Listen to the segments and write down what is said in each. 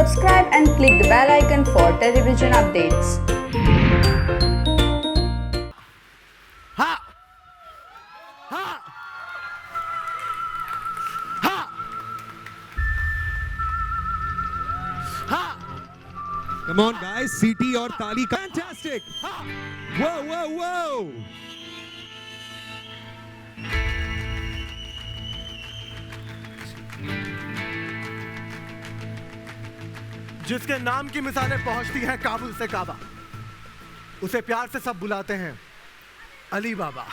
subscribe and click the bell icon for television updates. Ha! Ha! Ha! Ha! Come on, guys. CT और ताली. Fantastic. Whoa, whoa, whoa. जिसके नाम की मिसालें पहुंचती हैं काबुल से काबा, उसे प्यार से सब बुलाते हैं अली बाबा।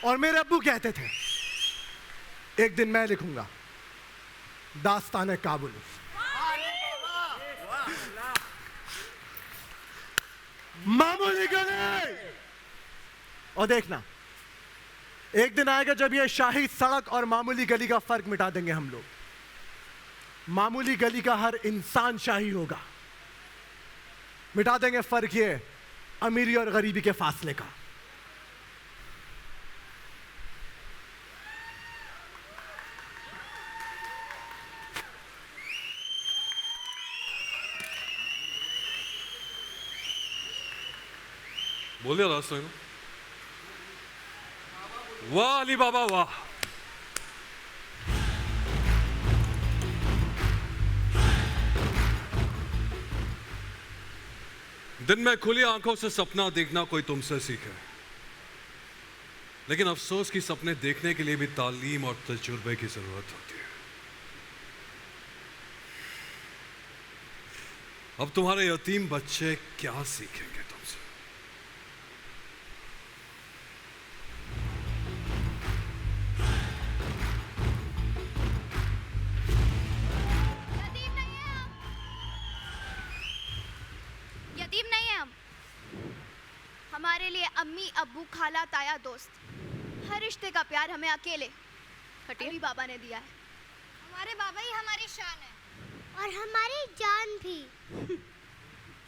और मेरे अब्बू कहते थे एक दिन मैं लिखूंगा दास्तान काबुल। मामूली गली। और देखना एक दिन आएगा जब ये शाही सड़क और मामूली गली का फर्क मिटा देंगे हम लोग। मामूली गली का हर इंसान शाही होगा। मिटा देंगे फर्क ये अमीरी और गरीबी के फासले का। बोलिए रास्ते में। वाह अली बाबा वाह। दिन में खुली आंखों से सपना देखना कोई तुमसे सीखे, लेकिन अफसोस की सपने देखने के लिए भी तालीम और तजुर्बे की जरूरत होती है। अब तुम्हारे यतीम बच्चे क्या सीखेंगे तुमसे? यतीम नहीं है हम। हमारे लिए अम्मी अब्बू खाला ताया दोस्त, हर रिश्ते का प्यार हमें अकेले अली बाबा ने दिया है। हमारे बाबा ही हमारी शान है और हमारी जान भी।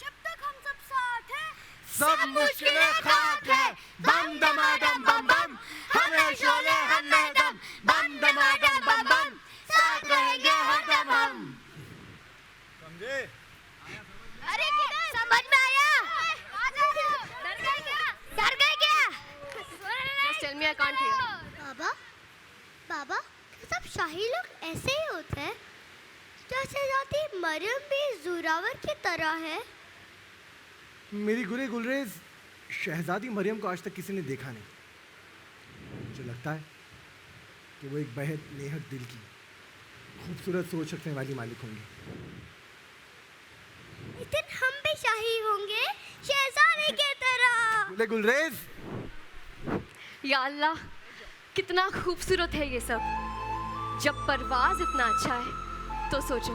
जब तक हम सब साथ हैं सब मुश्किलें खाक है। बम दमादम बम बम, हमें शोले हम दम। बम दमादम बम बम, साथ रहेंगे हरदम हम। समझे? अरे किधर समझ में आया? डर गए क्या? डर गए क्या? Just tell me I can't hear. बाबा बाबा सब शाही लोग ऐसे ही होते हैं जैसे जाती मरियम भी जोरावर की तरह है। मेरी गुरे गुलरेज शहजादी मरियम को आज तक किसी ने देखा नहीं। मुझे लगता है कि वो एक बेहद नेहक दिल की खूबसूरत सोच रखने वाली मालिक होंगी। एक दिन हम भी शाही होंगे शहजादे की तरह। गुले गुलरेज या अल्लाह, कितना खूबसूरत है ये सब। जब परवाज इतना अच्छा है तो सोचो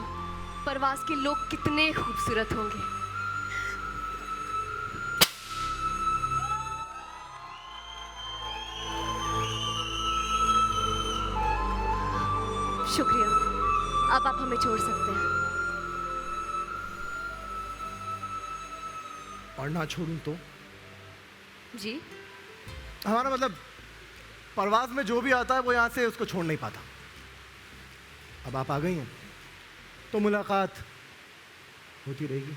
परवाज के लोग कितने खूबसूरत होंगे। शुक्रिया, अब आप हमें छोड़ सकते हैं। और ना छोड़ूं तो? जी, हमारा मतलब परवाज में जो भी आता है वो यहाँ से उसको छोड़ नहीं पाता। अब आप आ गई हैं तो मुलाकात होती रहेगी।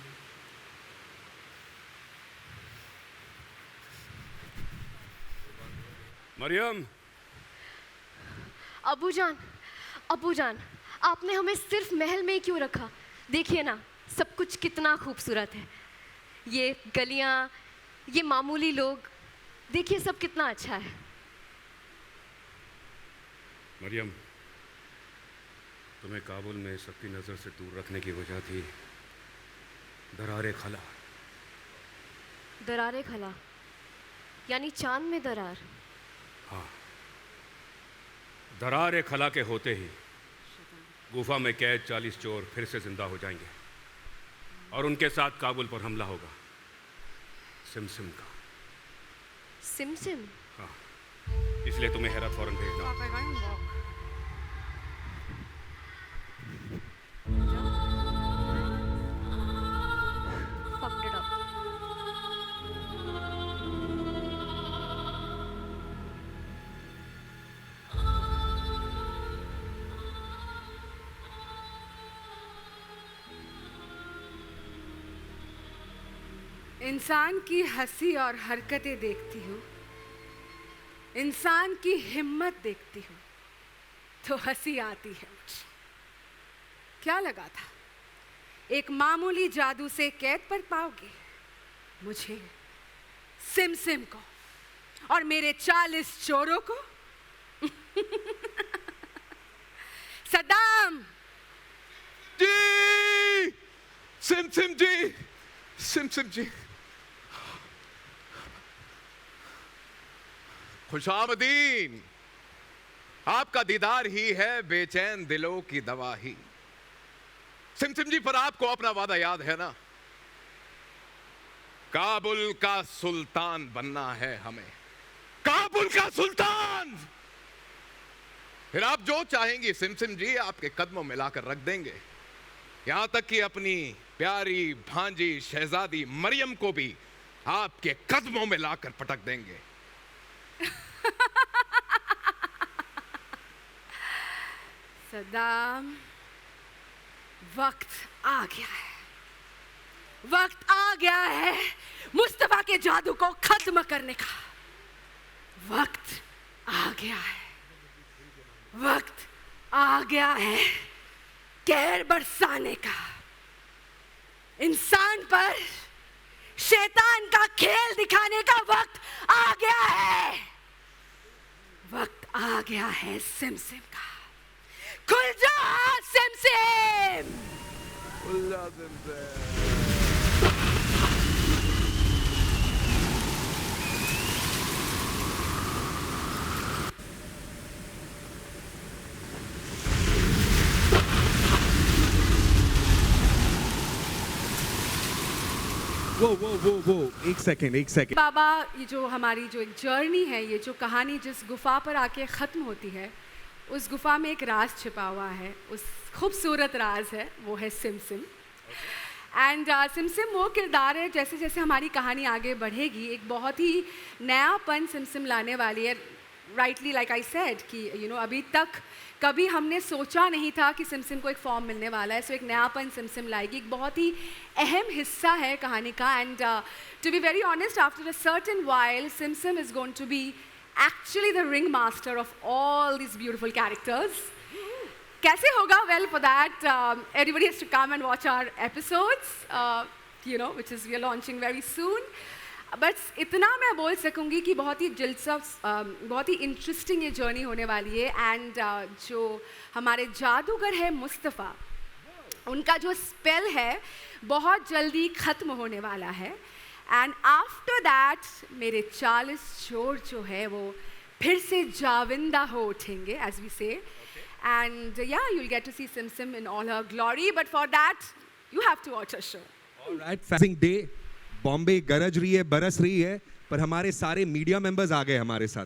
मरियम। अबू जान, आपने हमें सिर्फ महल में ही क्यों रखा? देखिए ना, सब कुछ कितना खूबसूरत है। ये गलियां, ये मामूली लोग, देखिए सब कितना अच्छा है। मरियम, तुम्हें काबुल में सबकी नज़र से दूर रखने की वजह थी दरारे खला। दरारे खला यानी चांद में दरार? हाँ, दरारे खला के होते ही गुफा में कैद 40 चोर फिर से जिंदा हो जाएंगे और उनके साथ काबुल पर हमला होगा। सिमसिम का। सिमसिम? हाँ, इसलिए तुम्हें हेरत फौरन भेजना होगा। Fucked it up. इंसान की हंसी और हरकतें देखती हूँ, इंसान की हिम्मत देखती हूँ तो हंसी आती है मुझे। क्या लगा था एक मामूली जादू से कैद पर पाओगे मुझे, सिमसिम को और मेरे 40 चोरों को? सद्दाम जी, सिमसिम जी, सिमसिम जी, खुशामदीन। आपका दीदार ही है बेचैन दिलों की दवा ही। सिमसिम जी, पर आपको अपना वादा याद है ना? काबुल का सुल्तान बनना है हमें, काबुल का सुल्तान। फिर आप जो चाहेंगी सिमसिम जी आपके कदमों में लाकर रख देंगे, यहां तक कि अपनी प्यारी भांजी शहजादी मरियम को भी आपके कदमों में लाकर पटक देंगे। सद्दाम, वक्त आ गया है, वक्त आ गया है मुस्तफा के जादू को खत्म करने का। वक्त आ गया है, वक्त आ गया है कहर बरसाने का। इंसान पर शैतान का खेल दिखाने का वक्त आ गया है, वक्त आ गया है सिमसिम का। खुल जा सिमसिम। खुल जा सिमसिम। वो एक सेकेंड। बाबा, ये जो हमारी जो एक जर्नी है, ये जो कहानी जिस गुफा पर आके ख़त्म होती है, उस गुफा में एक राज छिपा हुआ है। उस खूबसूरत राज है, वो है सिमसिम। एंड सिमसिम वो किरदार है, जैसे जैसे हमारी कहानी आगे बढ़ेगी एक बहुत ही नयापन सिमसिम लाने वाली है। राइटली लाइक आई सेड कि अभी तक कभी हमने सोचा नहीं था कि सिमसिम को एक फॉर्म मिलने वाला है। सो एक नयापन सिमसिम लाएगी, एक बहुत ही अहम हिस्सा है कहानी का। And to be very honest, after a certain while Simsim is going to be actually the ringmaster of all these beautiful characters. कैसे होगा? Well, for that, everybody has to come and watch our episodes, which is we are launching very soon. बस इतना मैं बोल सकूँगी कि बहुत ही दिलचस्प, बहुत ही इंटरेस्टिंग ये जर्नी होने वाली है। एंड जो हमारे जादूगर है मुस्तफ़ा, उनका जो स्पेल है बहुत जल्दी ख़त्म होने वाला है। एंड आफ्टर दैट मेरे 40 चोर जो है वो फिर से जाविंदा हो उठेंगे, as we say. And yeah you will get to see Simsim in all her glory, but for that you have to watch a show. Alright, फैसिंग डे, बॉम्बे गरज रही है, बरस रही है, पर हमारे सारे मीडिया मेंबर्स आ गए हमारे साथ।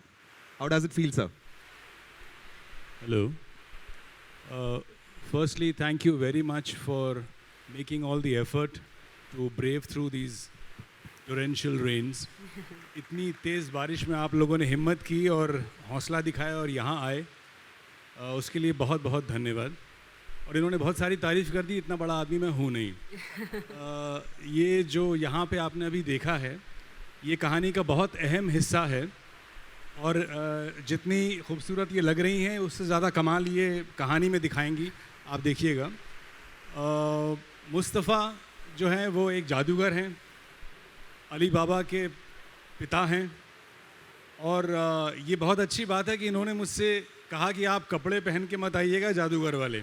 How does it feel sir? Hello. Firstly, thank you very much for making all the effort to brave through these torrential rains. इतनी तेज़ बारिश में आप लोगों ने हिम्मत की और हौसला दिखाया और यहाँ आए, उसके लिए बहुत बहुत धन्यवाद। और इन्होंने बहुत सारी तारीफ़ कर दी, इतना बड़ा आदमी मैं हूँ नहीं। ये जो यहाँ पे आपने अभी देखा है, ये कहानी का बहुत अहम हिस्सा है। और जितनी खूबसूरत ये लग रही हैं, उससे ज़्यादा कमाल ये कहानी में दिखाएंगी, आप देखिएगा। मुस्तफ़ा जो हैं वो एक जादूगर हैं, अली बाबा के पिता हैं। और ये बहुत अच्छी बात है कि इन्होंने मुझसे कहा कि आप कपड़े पहन के मत आइएगा जादूगर वाले,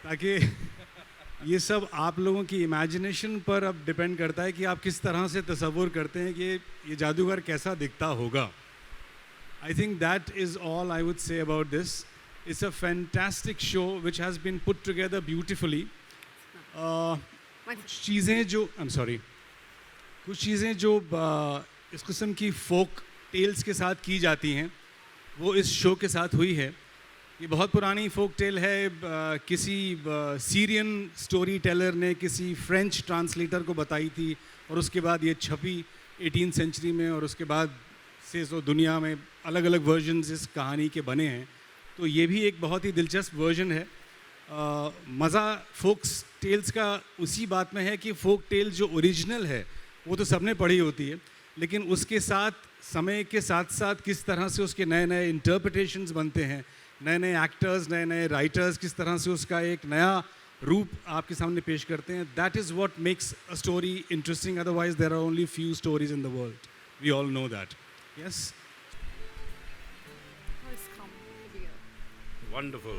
ताकि ये सब आप लोगों की इमेजिनेशन पर अब डिपेंड करता है कि आप किस तरह से तसव्वुर करते हैं कि ये जादूगर कैसा दिखता होगा। I think that is all I would say about this. It's a fantastic show which has been put together beautifully. कुछ चीज़ें जो इस किस्म की फोक टेल्स के साथ की जाती हैं, वो इस शो के साथ हुई है। ये बहुत पुरानी फोक टेल है, किसी सीरियन स्टोरी टेलर ने किसी फ्रेंच ट्रांसलेटर को बताई थी, और उसके बाद ये छपी 18th सेंचुरी में, और उसके बाद से तो दुनिया में अलग अलग वर्जन्स इस कहानी के बने हैं। तो ये भी एक बहुत ही दिलचस्प वर्जन है। मज़ा फोक टेल्स का उसी बात में है कि फोक टेल जो ओरिजिनल है वो तो सबने पढ़ी होती है, लेकिन उसके साथ समय के साथ साथ किस तरह से उसके नए नए इंटरप्रिटेशंस बनते हैं, नए नए एक्टर्स, नए नए राइटर्स किस तरह से उसका एक नया रूप आपके सामने पेश करते हैं, that is what makes a story interesting. Otherwise there are only few stories in the world. We all know that. Yes. Wonderful.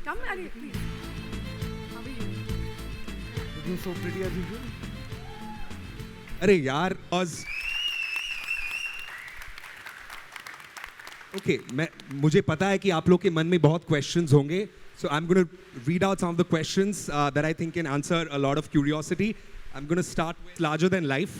Come, Ari, please. How are you? Looking so pretty as usual. अरे यार okay, मुझे पता है कि आप लोग के मन में बहुत क्वेश्चंस होंगे, so I am gonna read out some of the questions that I think can answer a lot of curiosity. I am gonna start with larger than life.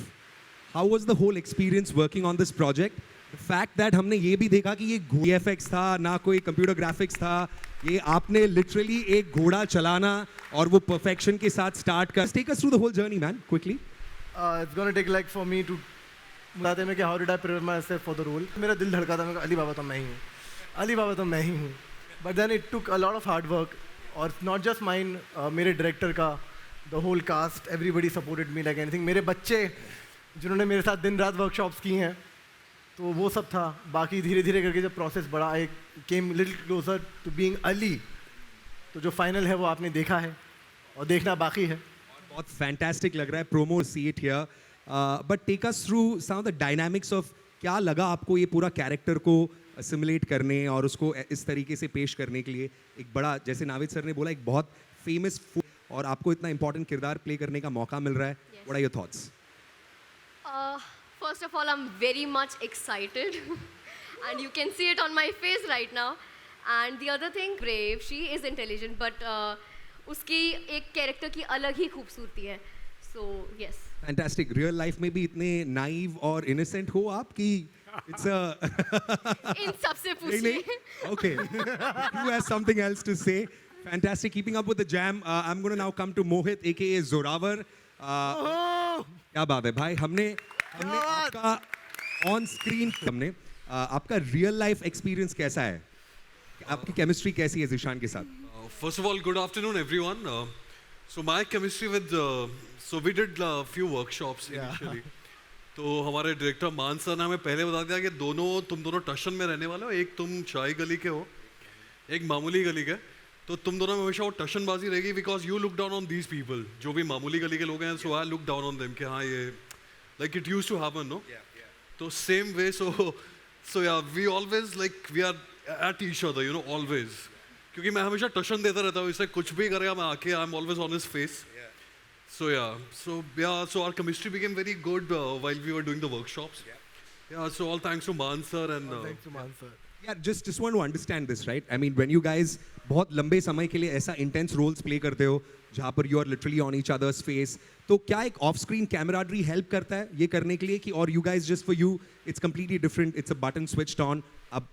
How was the whole experience working on this project? The fact that हमने ये भी देखा कि ये VFX था, ना कोई computer graphics था, ये आपने लिटरली एक घोड़ा चलाना और वो परफेक्शन के साथ स्टार्ट कर. Take us through the whole journey man, quickly. It's gonna take like for me to बताते हैं कि how did I prepare myself for the role. मेरा दिल धड़का था, मैं कहा, अली बाबा तो मैं ही हूँ, अली बाबा तो मैं ही हूँ. But then it took a lot of hard work, और not just mine, मेरे director का, the whole cast, everybody supported me like anything. मेरे बच्चे जिन्होंने मेरे साथ दिन रात workshops की हैं, तो वो सब था. बाकी धीरे धीरे करके जब process बढ़ा, I came little closer to being Ali. तो जो final है वो आपने देखा है और देखना बाकी है. बहुत फैंटास्टिक लग रहा है. Promo see it here, but take us through some of the dynamics of क्या लगा आपको ये पूरा कैरेक्टर को सिमुलेट करने और उसको इस तरीके से पेश करने के लिए. एक बड़ा, जैसे नाविद सर ने बोला, एक बहुत फेमस और आपको इतना इंपॉर्टेंट किरदार प्ले करने का मौका मिल रहा है. What are your thoughts? First of all, I'm very much excited and you can see it on my face right now. And the other thing, brave, she is intelligent, but उसकी एक character की अलग ही खूबसूरती है. So yes. Fantastic. Real life में भी इतने naive और इनोसेंट हो आप कि इट्स अ इन सबसे पूछिए. Okay. Who has something else to say? Fantastic. Keeping up with the jam. I'm going to now come to Mohit, aka Zorawar. क्या बात है भाई. हमने आपका ऑन स्क्रीन, हमने आपका रियल लाइफ एक्सपीरियंस कैसा है? आपकी केमिस्ट्री कैसी है जिशान के साथ? First of all, good afternoon, everyone. So my chemistry with, so we did a few workshops initially. तो हमारे डायरेक्टर मान सर ने हमें पहले बता दिया कि तुम दोनों टशन में रहने वाले हो. एक तुम चाय गली के हो, एक मामूली गली के. तो तुम दोनों में हमेशा वो टशनबाजी रहेगी, because you look down on these people, जो भी मामूली गली के लोग हैं. So I look down on them कि हाँ ये like it used to happen, no. तो same way, so yeah we always like we are at each other, you know, always. क्योंकि मैं हमेशा टशन देता रहता हूँ, इससे कुछ भी करेगा मैं आके, I am always on his face. So our chemistry became very good while we were doing the workshops. Yeah, so all thanks to Man sir and. Thanks to Man sir. Yeah, just want to understand this, right? I mean, when you guys बहुत लंबे समय के लिए ऐसा intense roles play करते हो, जहाँ पर you are literally on each other's face, तो क्या एक off-screen camaraderie help करता है ये करने के लिए कि, और you guys just for you it's completely different, it's a button switched on, अब